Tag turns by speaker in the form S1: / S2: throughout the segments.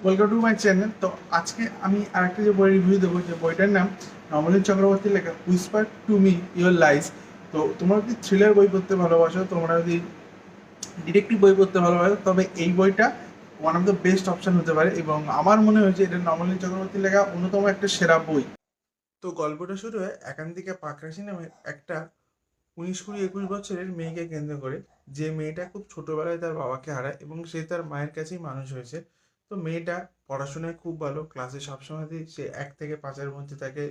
S1: Welcome to my channel. তো আজকে আমি আরেকটা যে বই রিভিউ দেবো, যে বইটার নাম নবনীত চক্রবর্তীর লেখা whisper to me your lies. তো তোমরা যদি থ্রিলার বই পড়তে ভালোবাসো, তোমরা যদি ডিটেকটিভ বই পড়তে ভালোবাসো, তবে এই বইটা one of the best option হতে পারে, এবং আমার মনে হয়েছে এটা নবনীত চক্রবর্তীর লেখা অন্যতম একটা সেরা বই। তো গল্পটা শুরু হয় একান্তিকা পাকরাশি নামের একটা 19-20 বছরের মেয়েকে কেন্দ্র করে, যে মেয়েটা খুব ছোটবেলায় তার বাবাকে হারায় এবং সে তার মায়ের কাছেই মানুষ হয়েছে। তো মেয়েটা পড়াশোনায় খুব ভালো, ক্লাসে সবসময়তেই সে 1 থেকে 5-এর মধ্যে থাকে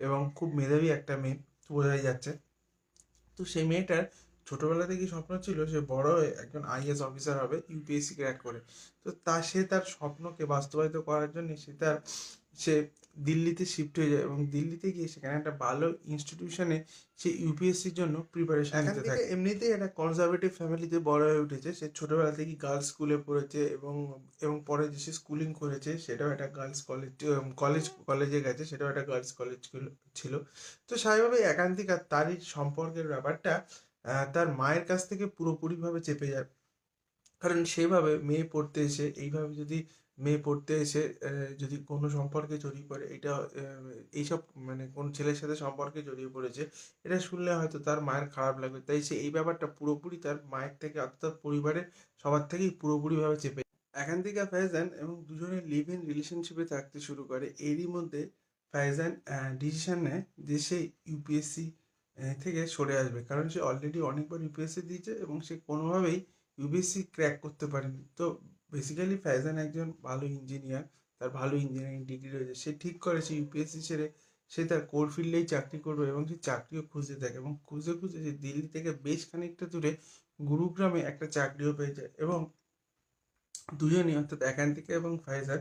S1: এবং খুব মেধাবী একটা মেয়ে, বোঝাই যাচ্ছে। তো সেই মেয়েটার ছোটবেলা থেকেই স্বপ্ন ছিল সে বড় হয়ে একজন আইএএস অফিসার হবে, ইউপিএসসি ক্র্যাক করে। তো সে তার স্বপ্নকে বাস্তবায়িত করার জন্য সে দিল্লিতে শিফট হয়ে যায় এবং দিল্লিতে গিয়ে সেখানে একটা ভালো ইনস্টিটিউশনে সে ইউপিএসসির জন্য প্রিপারেশন নিতে থাকে। এমনিতেই একটা কনজারভেটিভ ফ্যামিলিতে বড় হয়ে উঠেছে, সে ছোটবেলা থেকেই গার্লস স্কুলে পড়েছে এবং এবং পরে যে সে স্কুলিং করেছে সেটাও একটা গার্লস কলেজে গেছে, সেটাও একটা গার্লস কলেজ ছিল। তো স্বাভাবিকভাবেই একান্তিকা তারই সম্পর্কের ব্যাপারটা তার মায়ের কাছ থেকে পুরোপুরিভাবে চেপে যায়। কারণ সেভাবে মেয়ে পড়তে এসে এইভাবে যদি মেয়ে পড়তে এসে যদি কোনো সম্পর্কে জড়িয়ে পড়ে, এটা এইসব মানে কোন ছেলের সাথে সম্পর্কে জড়িয়ে পড়েছে, এটা শুনলে হয়তো তার মায়ের খারাপ লাগবে। তাই সে এই ব্যাপারটা পুরোপুরি তার মায়ের থেকে, অর্থাৎ পরিবারের সবার থেকেই পুরোপুরিভাবে চেপে। একান্তিকা ফাইজান এবং দুজনে লিভ ইন রিলেশনশিপে থাকতে শুরু করে। এরই মধ্যে ফাইজান ডিসিশন নেয় যে সে ইউপিএসসি থেকে সরে আসবে, কারণ সে অলরেডি অনেকবার ইউপিএসসি দিয়েছে এবং সে কোনোভাবেই ইউপিএসসি ক্র্যাক করতে পারেনি। তো বেসিক্যালি ফাইজান একজন ভালো ইঞ্জিনিয়ার, তার ভালো ইঞ্জিনিয়ারিং ডিগ্রি রয়েছে। সে ঠিক করে সে ইউপিএসসি ছেড়ে সে তার কোর ফিল্ডেই চাকরি করবে এবং সে চাকরিও খুঁজতে থাকে এবং খুঁজে খুঁজে সে দিল্লি থেকে বেশ খানিকটা দূরে গুরুগ্রামে একটা চাকরিও পেয়ে যায়। এবং দুজনই, অর্থাৎ একান্তিকা এবং ফাইজার,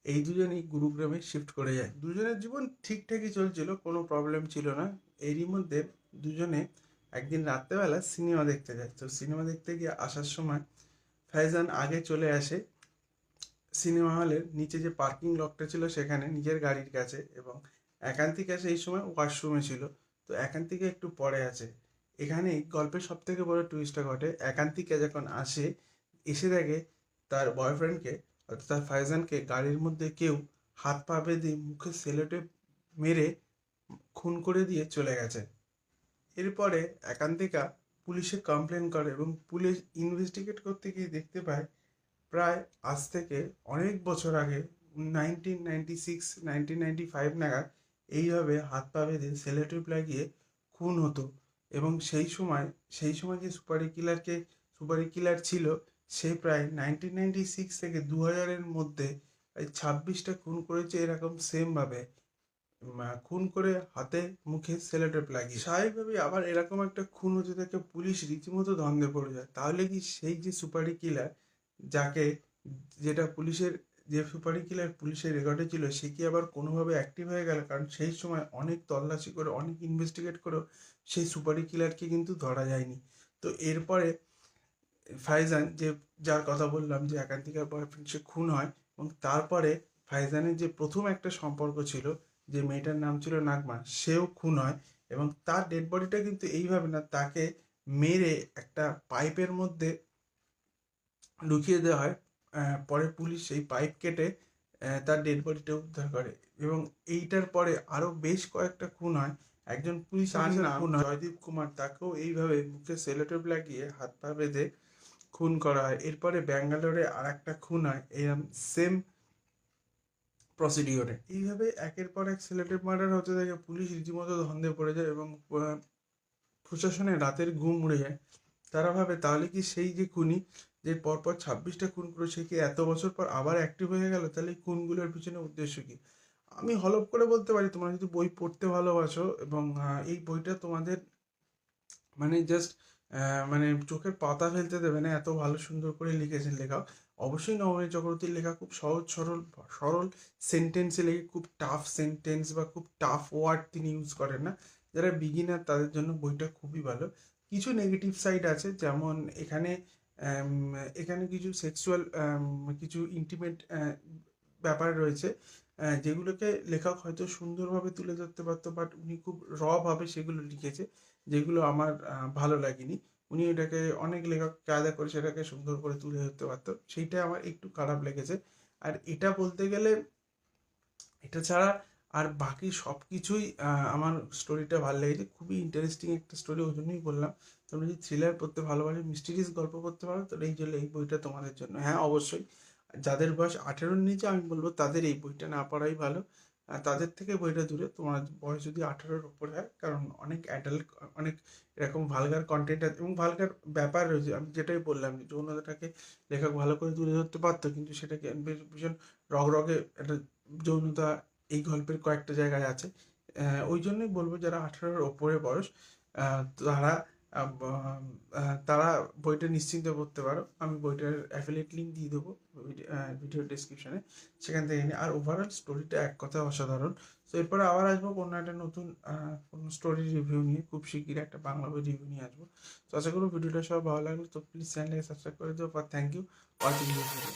S1: এই দুজনই গুরুগ্রামে শিফট করে যায়। দুজনের জীবন ঠিকঠাকই চলছিল, কোনো প্রবলেম ছিল না। এরই মধ্যে দুজনে একদিন রাত্রেবেলা সিনেমা দেখতে যায়। তো সিনেমা দেখতে গিয়ে আসার সময় ফাইজান আগে চলে আসে সিনেমা হলের নিচে যে পার্কিং লটটা ছিল সেখানে নিজের গাড়ির কাছে, এবং একান্তিকা সেই সময় ওয়াশরুমে ছিল। তো একান্তিকা একটু পরে আছে। এখানেই গল্পের সব থেকে বড় টুইস্টটা ঘটে। একান্তিকা যখন এসে দেখে তার বয়ফ্রেন্ডকে, অর্থাৎ তার ফাইজানকে গাড়ির মধ্যে কেউ হাত পা বেঁধে মুখে সেলোটেপ মেরে খুন করে দিয়ে চলে গেছে। এরপরে একান্তিকা পুলিশে কমপ্লেন করে এবং পুলিশ ইনভেস্টিগেট করতে গিয়ে দেখতে পায় প্রায় আজ থেকে অনেক বছর আগে, 1996-1995 নাগাদ, এইভাবে হাত পা বেঁধে সেলোটেপ লাগিয়ে খুন হতো। এবং সেই সময় যে সুপারি কিলার ছিল, সে প্রায় 1996 থেকে 2000-এর মধ্যে প্রায় 26টা খুন করেছে এরকম সেমভাবে, খুন করে হাতে মুখে সেলোটেপ লাগিয়ে। স্বাভাবিকভাবেই আবার এরকম একটা খুন হতে থাকে, পুলিশ রীতিমতো দ্বন্দ্বে পড়ে যায়। তাহলে কি সেই যে সুপারি কিলার, যাকে যেটা পুলিশের যে সুপারি কিলার পুলিশের রেকর্ডে ছিল, সে কি আবার কোনোভাবে অ্যাক্টিভ হয়ে গেল? কারণ সেই সময় অনেক তল্লাশি করে, অনেক ইনভেস্টিগেট করেও সেই সুপারি কিলারকে কিন্তু ধরা যায়নি। তো এরপরে ফাইজান, যার কথা বললাম যে একান্তিকার বয়ফ্রেন্ড, সে খুন হয়। এবং তারপরে ফাইজানের যে প্রথম একটা সম্পর্ক ছিল, যে মেয়েটার নাম ছিল নাগমা, সেও খুন হয়। এবং তার ডেড বডিটা কিন্তু এইভাবে না, তাকে মেরে একটা পাইপের মধ্যে ঢুকিয়ে দেওয়া হয়। পরে পুলিশ সেই পাইপ কেটে তার ডেড বডিটা উদ্ধার করে। এবং এইটার পরে আরও বেশ কয়েকটা খুন হয়। একজন পুলিশ অফিসার খুন হয়, জয়দীপ কুমার, তাকেও এইভাবে মুখে সেলোটেপ লাগিয়ে হাত পা বেঁধে খুন করা হয়। এরপরে ব্যাঙ্গালোরে আর একটা খুন হয় এরম সেম প্রসিডিওরে। এইভাবে একের পর এক সেলোটেপ মার্ডার হতে থাকে, পুলিশ রীতিমতো ধন্দে পড়ে যায় এবং প্রশাসনের রাতের ঘুম উড়ে যায়। তারা ভাবে তাহলে কি সেই যে খুনি, যে পরপর 26টা খুন করে, সে কি এত বছর পর আবার অ্যাক্টিভ হয়ে গেল? তাহলে এই খুনগুলোর পিছনে উদ্দেশ্য কি? আমি হলপ করে বলতে পারি, তোমরা যদি বই পড়তে ভালোবাসো এবং এই বইটা তোমাদের মানে জাস্ট মানে চোখের পাতা ফেলতে দেবে না, এত ভালো সুন্দর করে লিখেছেন লেখক। অবশ্যই নবনীত চক্রবর্তীর লেখা খুব সহজ সরল সরল সেন্টেন্সে লেখে, খুব টাফ সেন্টেন্স বা খুব টাফ ওয়ার্ড তিনি ইউজ করেন না। যারা বিগিনার তাদের জন্য বইটা খুবই ভালো। কিছু নেগেটিভ সাইড আছে, যেমন আম, এখানে কিছু সেক্সুয়াল, কিছু ইন্টিমেট ব্যাপার রয়েছে, যেগুলোকে লেখক হয়তো সুন্দরভাবে তুলে ধরতে পারতো, বাট উনি খুব ভাবে সেগুলো লিখেছে, যেগুলো আমার ভালো লাগেনি। উনি এটাকে, অনেক লেখক কায়দা করে সেটাকে সুন্দর করে তুলে ধরতে পারতো, সেইটা আমার একটু খারাপ লেগেছে। আর এটা বলতে গেলে এটা ছাড়া আর বাকি সব কিছুই আমার স্টোরিটা ভালো লেগেছে, খুবই ইন্টারেস্টিং একটা স্টোরি, ওই জন্যই বললাম। তোমরা যদি থ্রিলার পড়তে ভালোবাসো, মিস্টিরিয়াস গল্প পড়তে পারো, তাহলে এই জন্য এই বইটা তোমাদের জন্য। হ্যাঁ অবশ্যই যাদের বয়স 18-র নিচে আমি বলবো তাদের এই বইটা না পড়াই ভালো, তাদের থেকে বইটা দূরে। তোমার বয়স যদি 18-র ওপরে হয়, কারণ অনেক অ্যাডাল্ট, অনেক এরকম ভালগার কন্টেন্ট আছে এবং ভালগার ব্যাপার রয়েছে। আমি যেটাই বললাম যে যৌনতাটাকে লেখক ভালো করে তুলে ধরতে পারতো, কিন্তু সেটাকে ভীষণ রগে একটা যৌনতা এই গল্পের কয়েকটা জায়গায় আছে। ওই জন্যই বলবো যারা 18-র ওপরে বয়স, তারা তারা বইটা নিশ্চিন্তে পড়তে পারো। আমি বইটার অ্যাফিলিয়েট লিঙ্ক দিয়ে দেবো ভিডিও ডিসক্রিপশনে, সেখান থেকে নিয়ে। আর ওভারঅল স্টোরিটা এক কথায় অসাধারণ। তো এরপরে আবার আসবো কোনো একটা নতুন কোনো স্টোরি রিভিউ নিয়ে, খুব শিগগিরই একটা বাংলা বই রিভিউ নিয়ে আসবো। তো আশা করবো ভিডিওটা সব ভালো লাগলো। তো প্লিজ চ্যানেলকে সাবস্ক্রাইব করে দিও। Thank you watching this video.